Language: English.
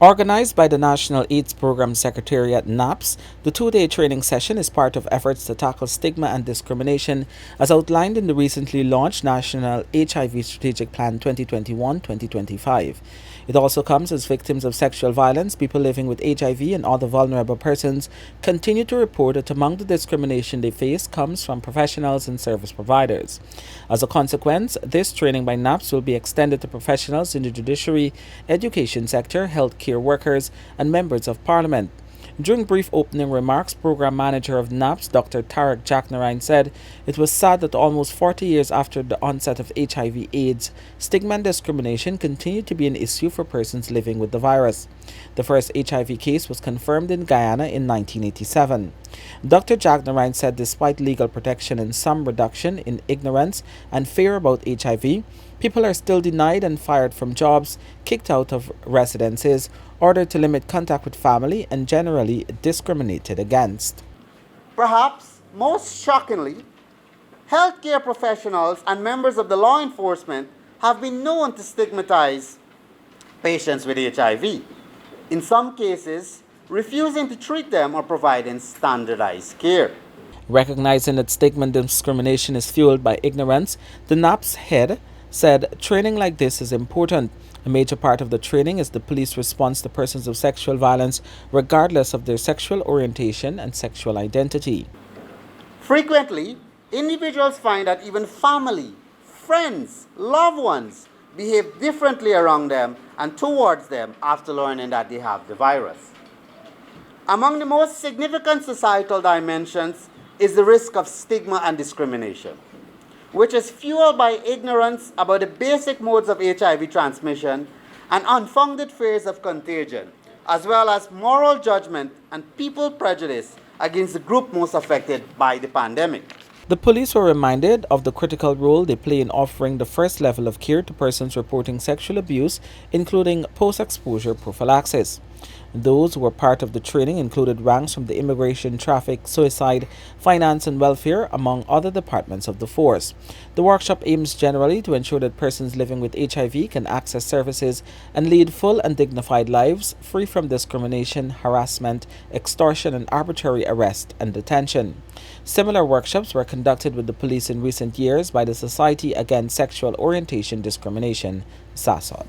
Organized by the National AIDS Program Secretariat NAPS, the two-day training session is part of efforts to tackle stigma and discrimination as outlined in the recently launched National HIV Strategic Plan 2021-2025. It also comes as victims of sexual violence, people living with HIV and other vulnerable persons continue to report that among the discrimination they face comes from professionals and service providers. As a consequence, this training by NAPS will be extended to professionals in the judiciary, education sector, healthcare workers, and members of parliament. During brief opening remarks, Program Manager of NAPS, Dr. Tarek Jaknarain, said it was sad that almost 40 years after the onset of HIV/AIDS, stigma and discrimination continue to be an issue for persons living with the virus. The first HIV case was confirmed in Guyana in 1987. Dr. Jaknarain said despite legal protection and some reduction in ignorance and fear about HIV, people are still denied and fired from jobs, kicked out of residences, ordered to limit contact with family, and generally discriminated against. Perhaps most shockingly, healthcare professionals and members of the law enforcement have been known to stigmatize patients with HIV, in some cases refusing to treat them or providing standardized care. Recognizing that stigma and discrimination is fueled by ignorance, the NAPS head said training like this is important. A major part of the training is the police response to persons of sexual violence regardless of their sexual orientation and sexual identity. Frequently, individuals find that even family, friends, loved ones behave differently around them and towards them after learning that they have the virus. Among the most significant societal dimensions is the risk of stigma and discrimination, which is fueled by ignorance about the basic modes of HIV transmission and unfounded fears of contagion, as well as moral judgment and people prejudice against the group most affected by the pandemic. The police were reminded of the critical role they play in offering the first level of care to persons reporting sexual abuse, including post-exposure prophylaxis. Those who were part of the training included ranks from the immigration, traffic, suicide, finance, and welfare, among other departments of the force. The workshop aims generally to ensure that persons living with HIV can access services and lead full and dignified lives, free from discrimination, harassment, extortion, and arbitrary arrest and detention. Similar workshops were conducted with the police in recent years by the Society Against Sexual Orientation Discrimination, SASOD.